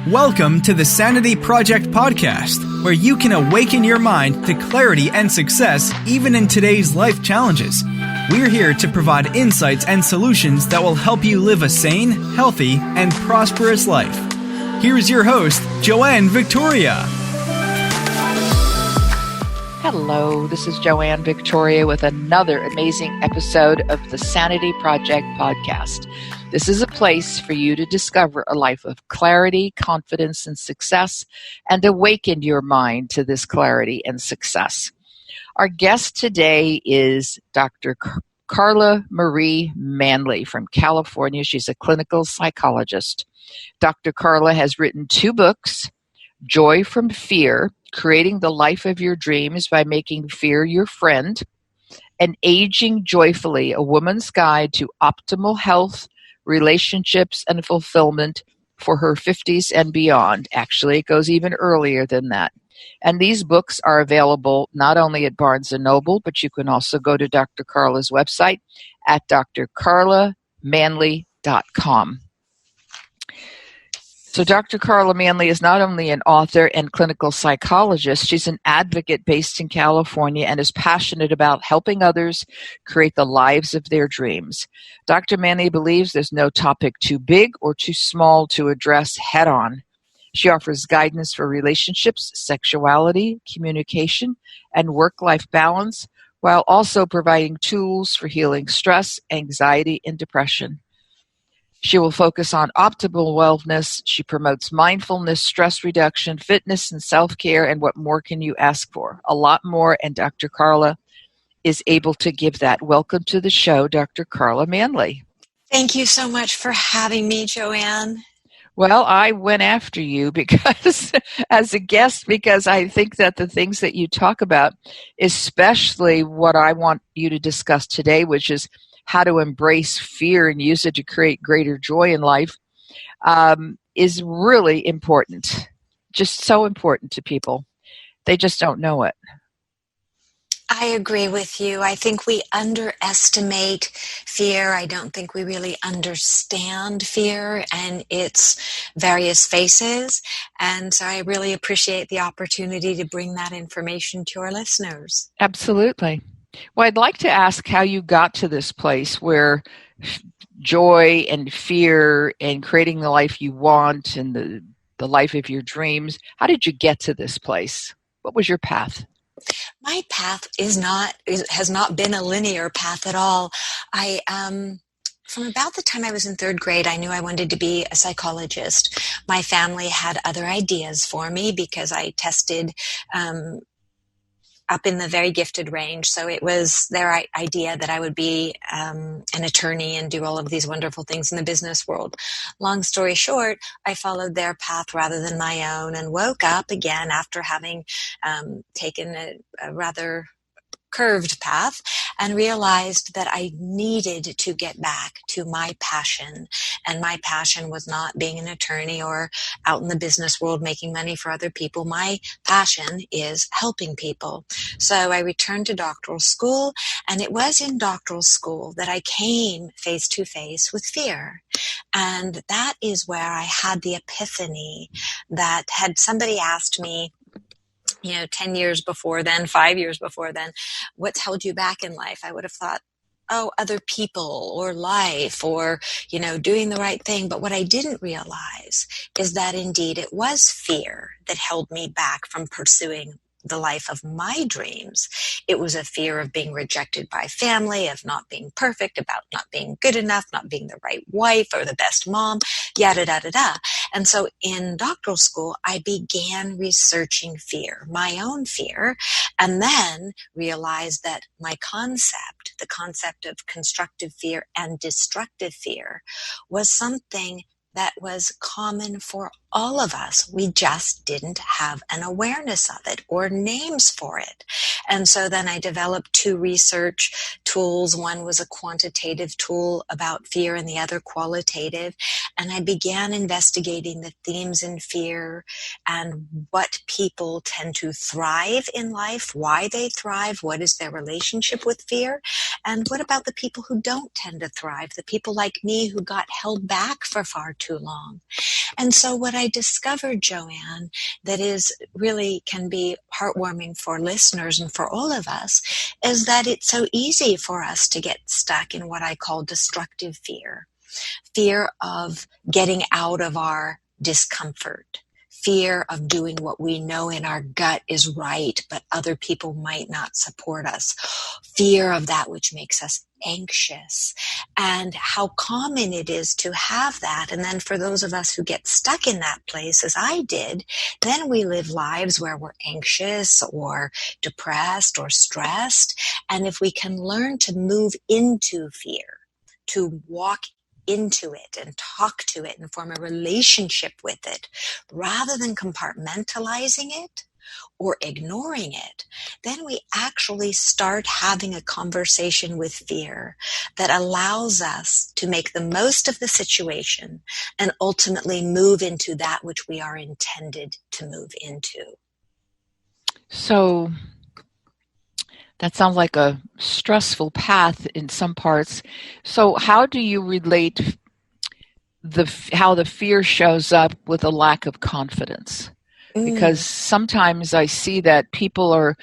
Welcome to the Sanity Project podcast, where you can awaken your mind to clarity and success even in today's life challenges. We're here to provide insights and solutions that will help you live a sane, healthy, and prosperous life. Here's your host, Joanne Victoria. Hello, this is Joanne Victoria with another amazing episode of the Sanity Project podcast. This is a place for you to discover a life of clarity, confidence, and success, and awaken your mind to this clarity and success. Our guest today is Dr. Carla Marie Manly from California. She's a clinical psychologist. Dr. Carla has written 2 books, Joy from Fear, Creating the Life of Your Dreams by Making Fear Your Friend, and Aging Joyfully, A Woman's Guide to Optimal Health, Relationships, and Fulfillment for her 50s and beyond. Actually, it goes even earlier than that. And these books are available not only at Barnes & Noble, but you can also go to Dr. Carla's website at drcarlamanly.com. So Dr. Carla Manly is not only an author and clinical psychologist, she's an advocate based in California and is passionate about helping others create the lives of their dreams. Dr. Manly believes there's no topic too big or too small to address head on. She offers guidance for relationships, sexuality, communication, and work-life balance, while also providing tools for healing stress, anxiety, and depression. She will focus on optimal wellness. She promotes mindfulness, stress reduction, fitness, and self-care. And what more can you ask for? A lot more, and Dr. Carla is able to give that. Welcome to the show, Dr. Carla Manly. Thank you so much for having me, Joanne. Well, I went after you because, as a guest, because I think that the things that you talk about, especially what I want you to discuss today, which is how to embrace fear and use it to create greater joy in life, is really important. Just so important to people. They just don't know it. I agree with you. I think we underestimate fear. I don't think we really understand fear and its various faces. And so I really appreciate the opportunity to bring that information to our listeners. Absolutely. Well, I'd like to ask how you got to this place where joy and fear and creating the life you want and the life of your dreams, how did you get to this place? What was your path? My path has not been a linear path at all. From about the time I was in 3rd grade, I knew I wanted to be a psychologist. My family had other ideas for me because I tested up in the very gifted range. So it was their idea that I would be an attorney and do all of these wonderful things in the business world. Long story short, I followed their path rather than my own and woke up again after having taken a rather curved path and realized that I needed to get back to my passion. And my passion was not being an attorney or out in the business world making money for other people. My passion is helping people. So I returned to doctoral school, and it was in doctoral school that I came face to face with fear. And that is where I had the epiphany that had somebody asked me, 10 years before then, 5 years before then, what's held you back in life? I would have thought, other people or life or, doing the right thing. But what I didn't realize is that indeed it was fear that held me back from pursuing the life of my dreams. It was a fear of being rejected by family, of not being perfect, about not being good enough, not being the right wife or the best mom, yada, da, da, da. And so in doctoral school, I began researching fear, my own fear, and then realized that my concept, the concept of constructive fear and destructive fear, was something that was common for all of us. We just didn't have an awareness of it or names for it. And so then I developed 2 research tools. One was a quantitative tool about fear and the other qualitative. And I began investigating the themes in fear and what people tend to thrive in life, why they thrive, what is their relationship with fear, and what about the people who don't tend to thrive, the people like me who got held back for far too long. And so what I I discovered, Joanne, that is really can be heartwarming for listeners and for all of us, is that it's so easy for us to get stuck in what I call destructive fear. Fear of getting out of our discomfort. Fear of doing what we know in our gut is right, but other people might not support us. Fear of that which makes us anxious, and how common it is to have that. And then for those of us who get stuck in that place, as I did, then we live lives where we're anxious or depressed or stressed. And if we can learn to move into fear, to walk into it and talk to it and form a relationship with it, rather than compartmentalizing it or ignoring it, then we actually start having a conversation with fear that allows us to make the most of the situation and ultimately move into that which we are intended to move into. So that sounds like a stressful path in some parts. So how do you relate how the fear shows up with a lack of confidence? Because sometimes I see that people are,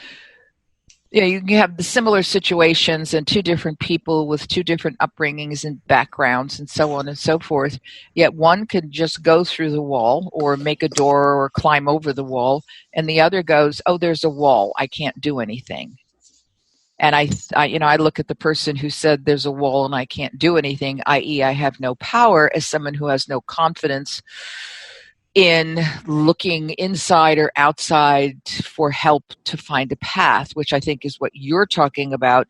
you can have the similar situations and two different people with two different upbringings and backgrounds and so on and so forth. Yet one can just go through the wall or make a door or climb over the wall, and the other goes, oh, there's a wall, I can't do anything. And I look at the person who said there's a wall and I can't do anything, i.e. I have no power, as someone who has no confidence in looking inside or outside for help to find a path, which I think is what you're talking about.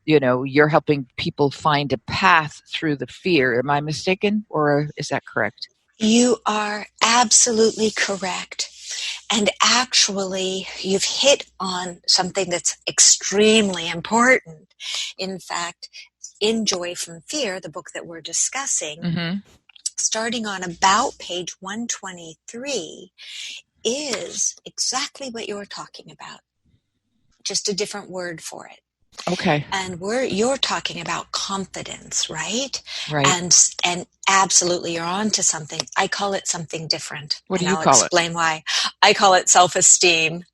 You're helping people find a path through the fear. Am I mistaken, or is that correct? You are absolutely correct. And actually, you've hit on something that's extremely important. In fact, in Joy from Fear, the book that we're discussing, starting on about page 123, is exactly what you're talking about. Just a different word for it. Okay. And you're talking about confidence, right? Right. And absolutely, you're on to something. I call it something different. What do you I'll call it? explain why. I call it self-esteem.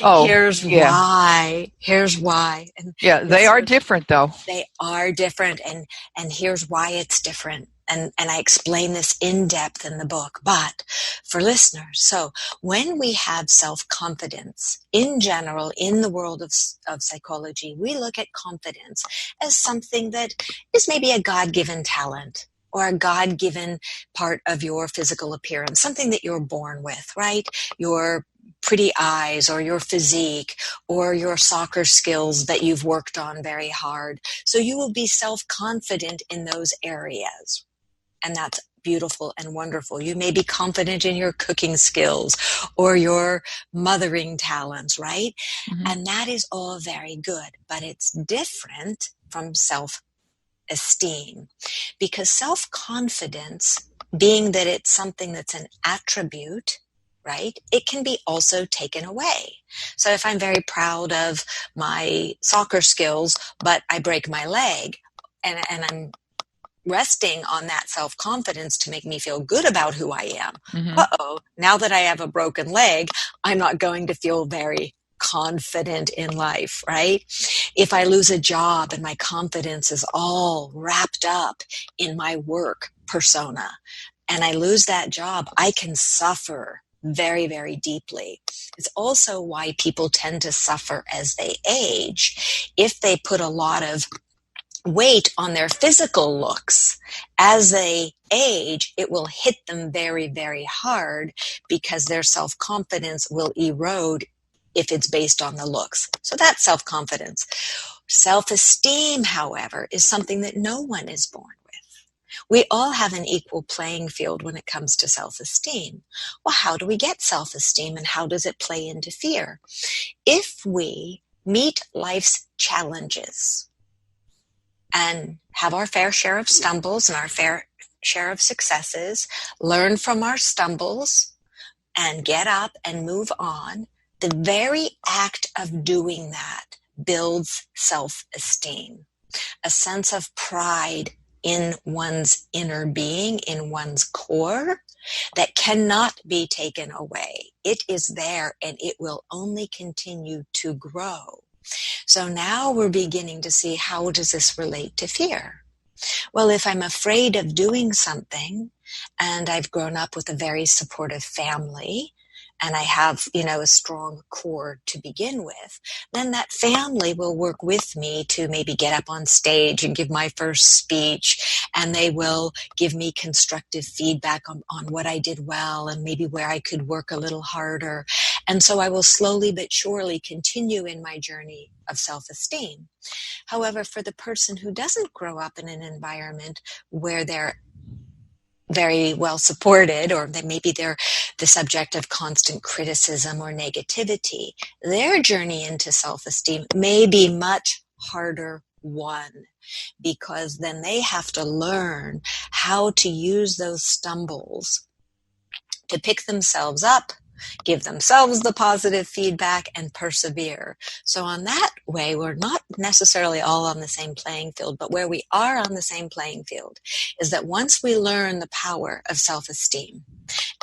Oh, Here's why. Here's why. And they are different, though. They are different, and here's why it's different. And I explain this in depth in the book. But for listeners, so when we have self-confidence, in general, in the world of psychology, we look at confidence as something that is maybe a God-given talent or a God-given part of your physical appearance, something that you're born with, right? Your pretty eyes or your physique or your soccer skills that you've worked on very hard. So you will be self-confident in those areas. And that's beautiful and wonderful. You may be confident in your cooking skills or your mothering talents, right? And that is all very good, but it's different from self-esteem, because self-confidence, being that it's something that's an attribute, right? It can be also taken away. So if I'm very proud of my soccer skills, but I break my leg, and I'm resting on that self-confidence to make me feel good about who I am. Now that I have a broken leg, I'm not going to feel very confident in life, right? If I lose a job and my confidence is all wrapped up in my work persona, and I lose that job, I can suffer very, very deeply. It's also why people tend to suffer as they age. If they put a lot of weight on their physical looks, as they age, it will hit them very, very hard, because their self-confidence will erode if it's based on the looks. So that's self-confidence. Self-esteem, however, is something that no one is born with. We all have an equal playing field when it comes to self-esteem. Well, how do we get self-esteem, and how does it play into fear? If we meet life's challenges and have our fair share of stumbles and our fair share of successes, learn from our stumbles and get up and move on, the very act of doing that builds self-esteem, a sense of pride in one's inner being, in one's core, that cannot be taken away. It is there and it will only continue to grow. So now we're beginning to see, how does this relate to fear? Well, if I'm afraid of doing something and I've grown up with a very supportive family and I have, a strong core to begin with, then that family will work with me to maybe get up on stage and give my first speech, and they will give me constructive feedback on what I did well and maybe where I could work a little harder. And so I will slowly but surely continue in my journey of self-esteem. However, for the person who doesn't grow up in an environment where they're very well supported, or that maybe they're the subject of constant criticism or negativity, their journey into self-esteem may be much harder won, because then they have to learn how to use those stumbles to pick themselves up, give themselves the positive feedback, and persevere. So on that way, we're not necessarily all on the same playing field, but where we are on the same playing field is that once we learn the power of self-esteem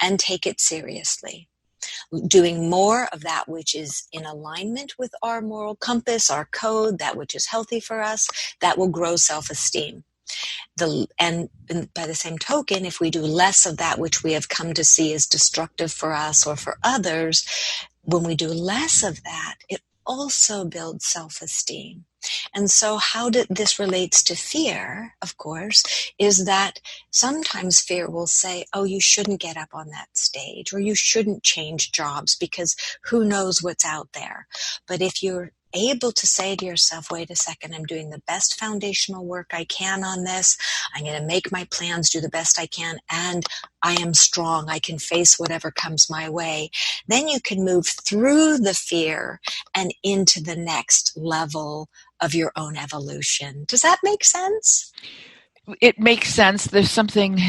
and take it seriously, doing more of that which is in alignment with our moral compass, our code, that which is healthy for us, that will grow self-esteem. And by the same token, if we do less of that which we have come to see as destructive for us or for others, when we do less of that, it also builds self-esteem. And so how this relates to fear, of course, is that sometimes fear will say, oh, you shouldn't get up on that stage, or you shouldn't change jobs because who knows what's out there. But if you're able to say to yourself, wait a second, I'm doing the best foundational work I can on this. I'm going to make my plans, do the best I can, and I am strong. I can face whatever comes my way. Then you can move through the fear and into the next level of your own evolution. Does that make sense? It makes sense. There's something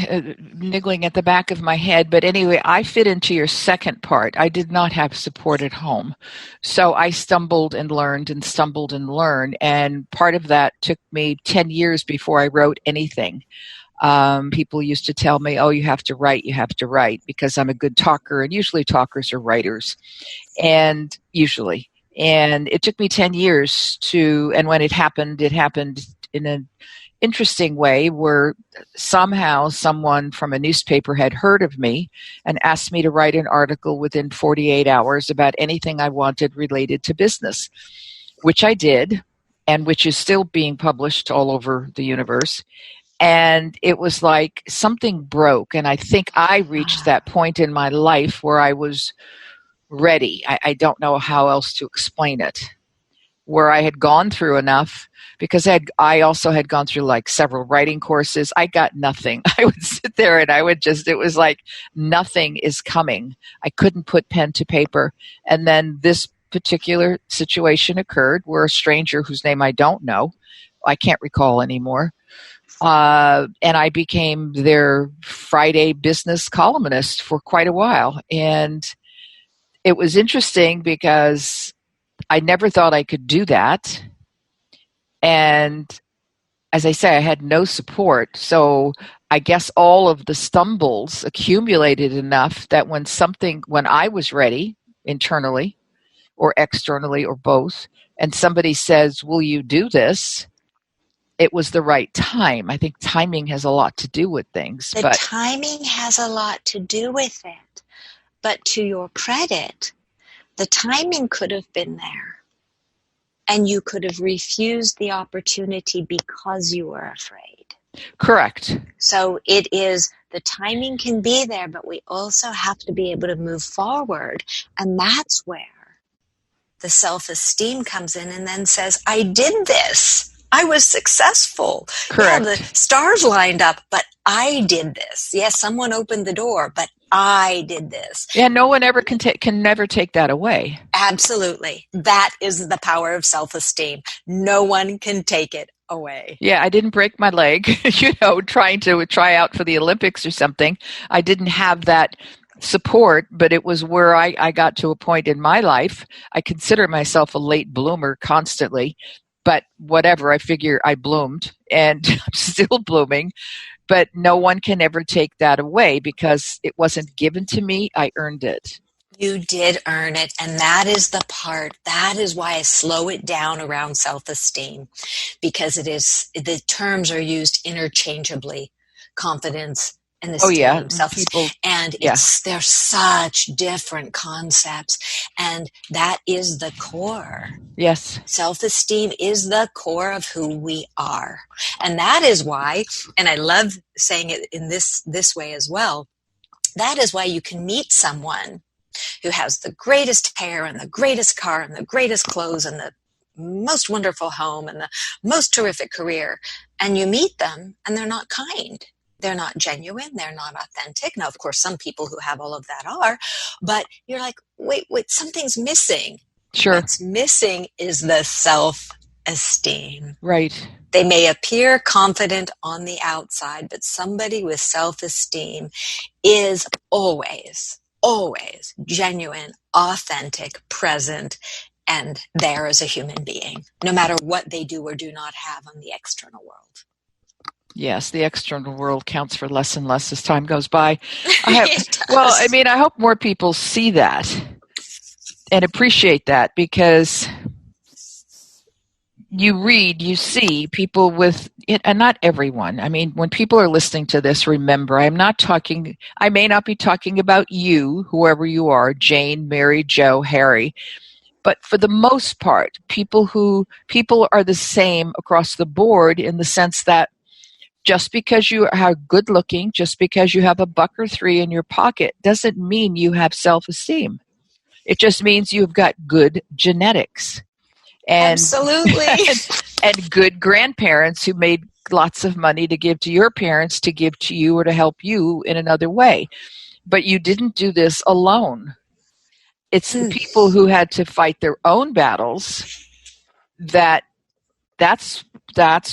niggling at the back of my head. But anyway, I fit into your second part. I did not have support at home. So I stumbled and learned and stumbled and learned. And part of that took me 10 years before I wrote anything. People used to tell me, oh, you have to write, because I'm a good talker. And usually talkers are writers. And it took me 10 years and when it happened in an interesting way where somehow someone from a newspaper had heard of me and asked me to write an article within 48 hours about anything I wanted related to business, which I did, and which is still being published all over the universe. And it was like something broke, and I think I reached that point in my life where I was ready. I don't know how else to explain it, where I had gone through enough, because I also had gone through like several writing courses. I got nothing. I would sit there and it was like nothing is coming. I couldn't put pen to paper. And then this particular situation occurred where a stranger whose name I don't know, I can't recall anymore, and I became their Friday business columnist for quite a while. And it was interesting because I never thought I could do that. And as I say, I had no support. So I guess all of the stumbles accumulated enough that when I was ready, internally or externally or both, and somebody says, will you do this? It was the right time. I think timing has a lot to do with things. Timing has a lot to do with it. But to your credit, the timing could have been there. And you could have refused the opportunity because you were afraid. Correct. So the timing can be there, but we also have to be able to move forward. And that's where the self-esteem comes in and then says, I did this. I was successful. Correct. Yeah, the stars lined up, but I did this. Yes, someone opened the door, but I did this. Yeah, no one ever can never take that away. Absolutely. That is the power of self-esteem. No one can take it away. Yeah, I didn't break my leg, trying to try out for the Olympics or something. I didn't have that support, but it was where I got to a point in my life. I consider myself a late bloomer constantly, but whatever, I figure I bloomed and I'm still blooming. But no one can ever take that away because it wasn't given to me. I earned it. You did earn it, and that is the part. That is why I slow it down around self-esteem, because the terms are used interchangeably. Confidence and esteem, people, and they're such different concepts, and that is the core. Yes. Self-esteem is the core of who we are. And that is why, and I love saying it in this way as well, that is why you can meet someone who has the greatest hair and the greatest car and the greatest clothes and the most wonderful home and the most terrific career, and you meet them and they're not kind. They're not genuine. They're not authentic. Now, of course, some people who have all of that are, but you're like, wait, something's missing. Sure. What's missing is the self-esteem. Right. They may appear confident on the outside, but somebody with self-esteem is always genuine, authentic, present, and there as a human being, no matter what they do or do not have on the external world. Yes, the external world counts for less and less as time goes by. I hope more people see that and appreciate that, because you see people with it, and not everyone. I mean, when people are listening to this, remember, I may not be talking about you, whoever you are, Jane, Mary, Joe, Harry, but for the most part, people are the same across the board, in the sense that just because you are good looking, just because you have $1 or $3 in your pocket, doesn't mean you have self-esteem. It just means you've got good genetics. And, absolutely. and good grandparents who made lots of money to give to your parents, to give to you, or to help you in another way. But you didn't do this alone. It's the people who had to fight their own battles that's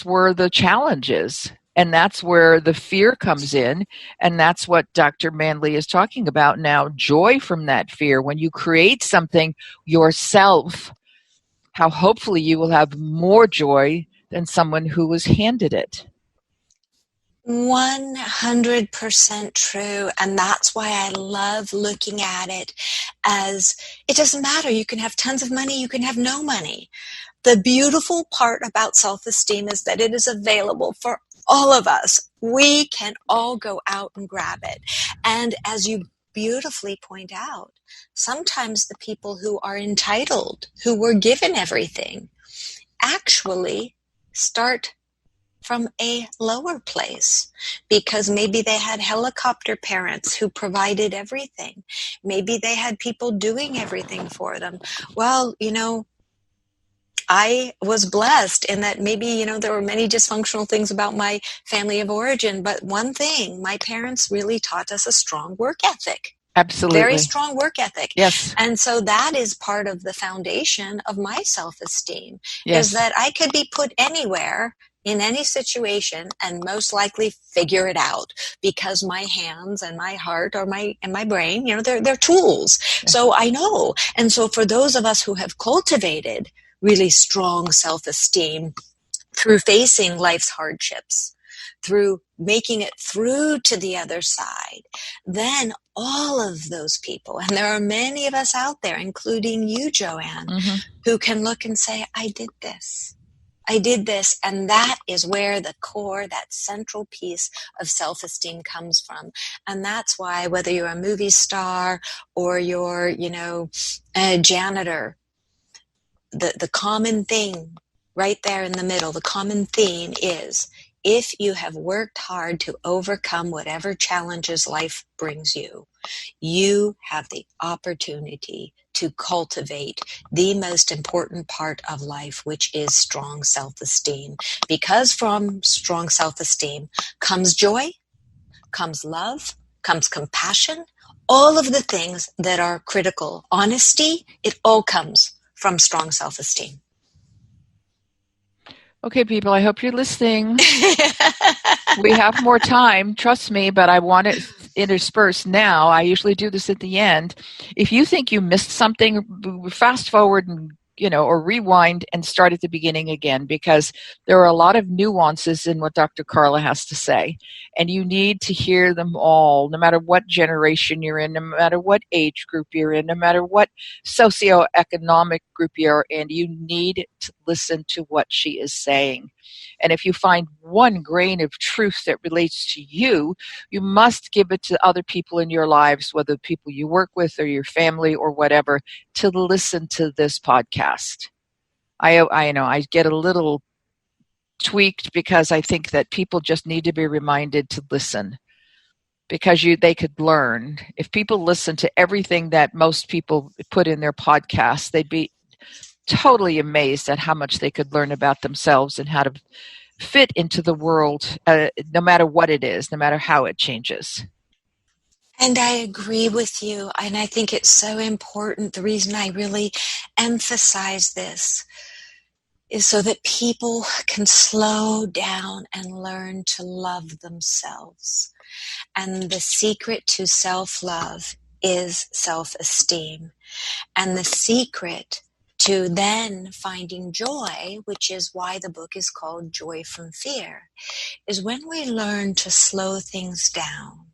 where the challenge is. And that's where the fear comes in. And that's what Dr. Manly is talking about now. Joy from that fear. When you create something yourself, how hopefully you will have more joy than someone who was handed it. 100% true. And that's why I love looking at it as, it doesn't matter. You can have tons of money. You can have no money. The beautiful part about self-esteem is that it is available for all of us. We can all go out and grab it. And as you beautifully point out, sometimes the people who are entitled, who were given everything, actually start from a lower place, because maybe they had helicopter parents who provided everything. Maybe they had people doing everything for them. Well, I was blessed in that maybe, there were many dysfunctional things about my family of origin, but one thing, my parents really taught us a strong work ethic. Absolutely. Very strong work ethic. Yes. And so that is part of the foundation of my self-esteem, yes. is that I could be put anywhere in any situation and most likely figure it out, because my hands and my heart and my brain, they're tools. So I know. And so for those of us who have cultivated really strong self-esteem through facing life's hardships, through making it through to the other side, then all of those people, and there are many of us out there, including you, Joanne, who can look and say, I did this. And that is where the core, that central piece of self-esteem comes from. And that's why, whether you're a movie star or you're, a janitor, the common thing right there in the middle, the common theme is, if you have worked hard to overcome whatever challenges life brings you, you have the opportunity to cultivate the most important part of life, which is strong self-esteem. Because from strong self-esteem comes joy, comes love, comes compassion, all of the things that are critical. Honesty, it all comes from strong self-esteem. Okay, people, I hope you're listening. We have more time, trust me, but I want it interspersed now. I usually do this at the end. If you think you missed something, fast forward and or rewind and start at the beginning again, because there are a lot of nuances in what Dr. Carla has to say, and you need to hear them all, no matter what generation you're in, no matter what age group you're in, no matter what socioeconomic group you're in. You need to listen to what she is saying. And if you find one grain of truth that relates to you, you must give it to other people in your lives, whether people you work with or your family or whatever, to listen to this podcast. I get a little tweaked because I think that people just need to be reminded to listen, because they could learn. If people listen to everything that most people put in their podcasts, they'd be totally amazed at how much they could learn about themselves and how to fit into the world, no matter what it is, no matter how it changes. And I agree with you. And I think it's so important. The reason I really emphasize this is so that people can slow down and learn to love themselves. And the secret to self-love is self-esteem. And the secret to then finding joy, which is why the book is called Joy from Fear, is when we learn to slow things down,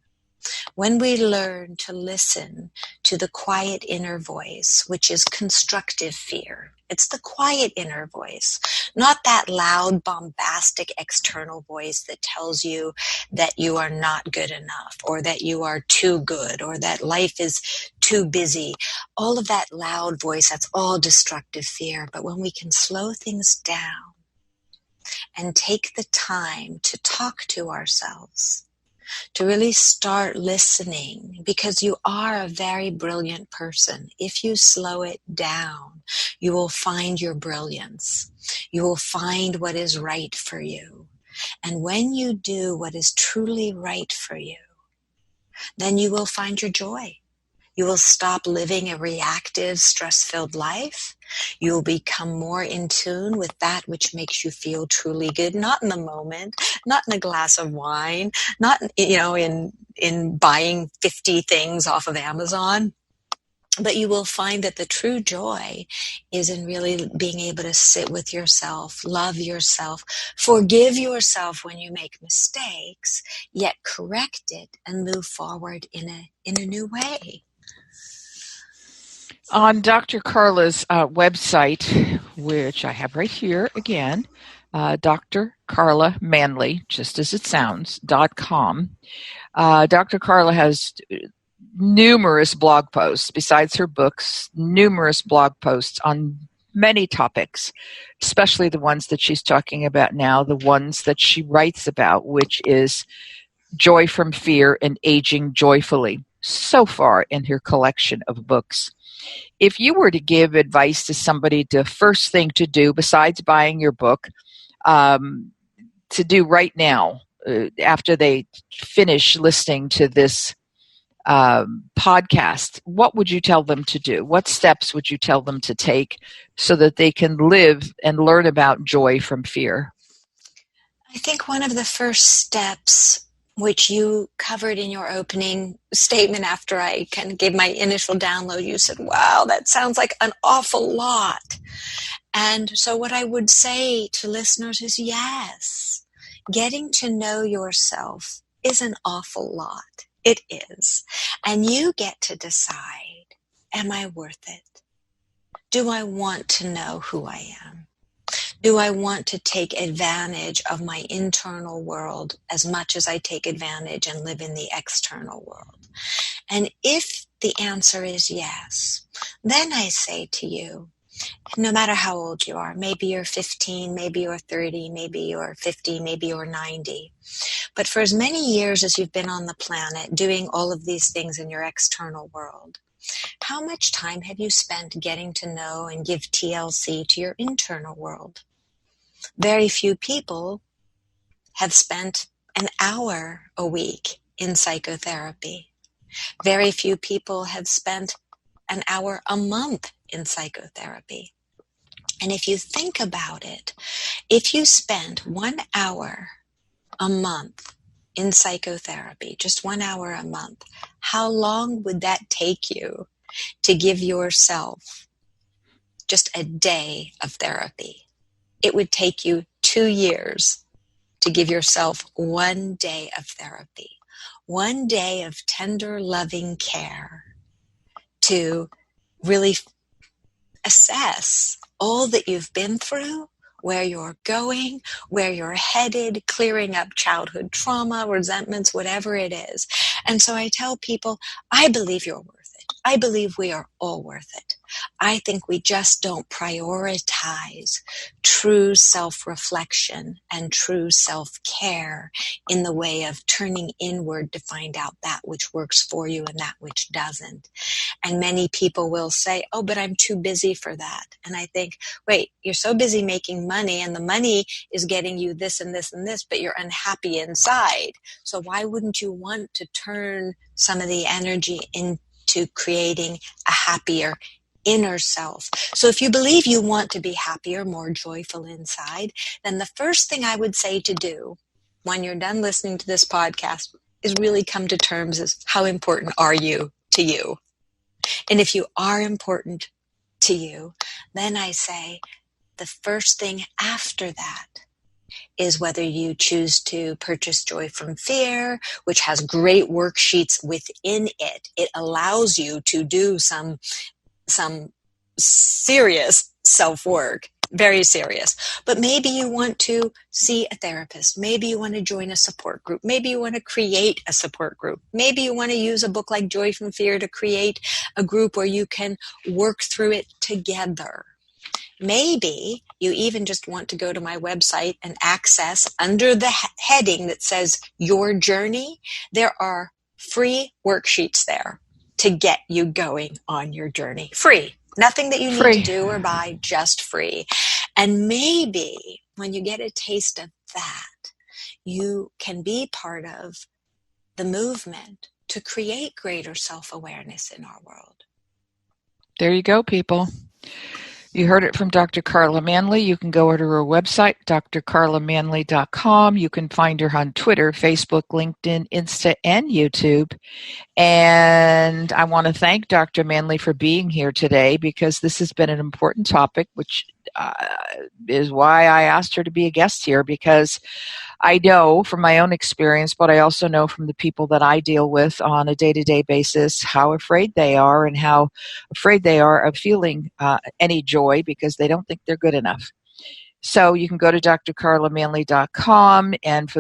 when we learn to listen to the quiet inner voice, which is constructive fear. It's the quiet inner voice, not that loud, bombastic external voice that tells you that you are not good enough, or that you are too good, or that life is too busy. All of that loud voice, that's all destructive fear. But when we can slow things down and take the time to talk to ourselves, to really start listening, because you are a very brilliant person. If you slow it down, you will find your brilliance. You will find what is right for you. And when you do what is truly right for you, then you will find your joy. You will stop living a reactive, stress-filled life. You will become more in tune with that which makes you feel truly good, not in the moment, not in a glass of wine, not in buying 50 things off of Amazon. But you will find that the true joy is in really being able to sit with yourself, love yourself, forgive yourself when you make mistakes, yet correct it and move forward in a new way. On Dr. Carla's website, which I have right here again, Dr. Carla Manly, just as it sounds, .com. Dr. Carla has numerous blog posts, besides her books, numerous blog posts on many topics, especially the ones that she's talking about now, the ones that she writes about, which is Joy from Fear and Aging Joyfully, so far in her collection of books. If you were to give advice to somebody, the first thing to do, besides buying your book, to do right now, after they finish listening to this podcast, what would you tell them to do? What steps would you tell them to take so that they can live and learn about joy from fear? I think one of the first steps, which you covered in your opening statement after I kind of gave my initial download, you said, wow, that sounds like an awful lot. And so what I would say to listeners is, yes, getting to know yourself is an awful lot. It is. And you get to decide, am I worth it? Do I want to know who I am? Do I want to take advantage of my internal world as much as I take advantage and live in the external world? And if the answer is yes, then I say to you, no matter how old you are, maybe you're 15, maybe you're 30, maybe you're 50, maybe you're 90. But for as many years as you've been on the planet doing all of these things in your external world, how much time have you spent getting to know and give TLC to your internal world? Very few people have spent an hour a week in psychotherapy. Very few people have spent an hour a month in psychotherapy. And if you think about it, if you spent 1 hour a month in psychotherapy, just 1 hour a month, how long would that take you to give yourself just a day of therapy. It would take you 2 years to give yourself 1 day of therapy, 1 day of tender, loving care to really assess all that you've been through, where you're going, where you're headed, clearing up childhood trauma, resentments, whatever it is. And so I tell people, I believe you're worth it. I believe we are all worth it. I think we just don't prioritize true self-reflection and true self-care in the way of turning inward to find out that which works for you and that which doesn't. And many people will say, oh, but I'm too busy for that. And I think, wait, you're so busy making money and the money is getting you this and this and this, but you're unhappy inside. So why wouldn't you want to turn some of the energy into creating a happier inner self? So if you believe you want to be happier, more joyful inside, then the first thing I would say to do when you're done listening to this podcast is really come to terms as how important are you to you? And if you are important to you, then I say the first thing after that is whether you choose to purchase Joy from Fear, which has great worksheets within it. It allows you to do some serious self-work, very serious. But maybe you want to see a therapist. Maybe you want to join a support group. Maybe you want to create a support group. Maybe you want to use a book like Joy from Fear to create a group where you can work through it together. Maybe you even just want to go to my website and access under the heading that says Your Journey. There are free worksheets there to get you going on your journey. Free. Nothing that you need to do or buy, just free. And maybe when you get a taste of that, you can be part of the movement to create greater self-awareness in our world. There you go, people. You heard it from Dr. Carla Manly. You can go to her website, drcarlamanly.com. You can find her on Twitter, Facebook, LinkedIn, Insta, and YouTube. And I want to thank Dr. Manly for being here today because this has been an important topic, which is why I asked her to be a guest here, because I know from my own experience, but I also know from the people that I deal with on a day-to-day basis how afraid they are and how afraid they are of feeling any joy because they don't think they're good enough. So you can go to drcarlamanly.com, and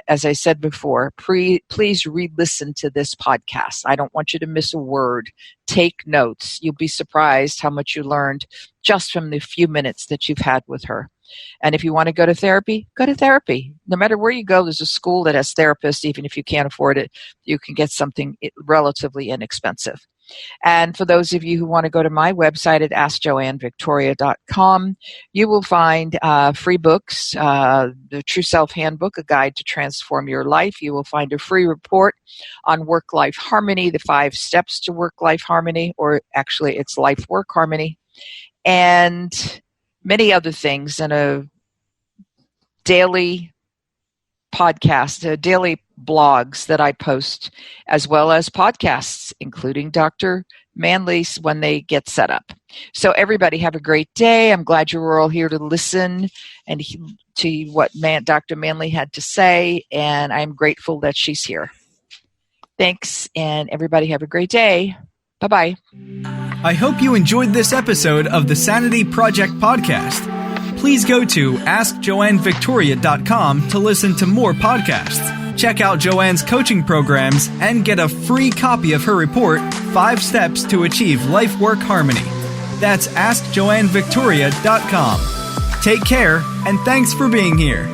as I said before, please re-listen to this podcast. I don't want you to miss a word. Take notes. You'll be surprised how much you learned just from the few minutes that you've had with her. And if you want to go to therapy, go to therapy. No matter where you go, there's a school that has therapists. Even if you can't afford it, you can get something relatively inexpensive. And for those of you who want to go to my website at askjoannevictoria.com, you will find free books, the True Self Handbook, a guide to transform your life. You will find a free report on work-life harmony, the 5 steps to work-life harmony, or actually it's life-work harmony, and many other things, and a daily podcast, daily blogs that I post, as well as podcasts, including Dr. Manly's when they get set up. So everybody have a great day. I'm glad you were all here to listen and to what Dr. Manly had to say, and I'm grateful that she's here. Thanks, and everybody have a great day. Bye-bye. I hope you enjoyed this episode of the Sanity Project podcast. Please go to AskJoanneVictoria.com to listen to more podcasts. Check out Joanne's coaching programs and get a free copy of her report, 5 Steps to Achieve Life-Work Harmony. That's AskJoanneVictoria.com. Take care, and thanks for being here.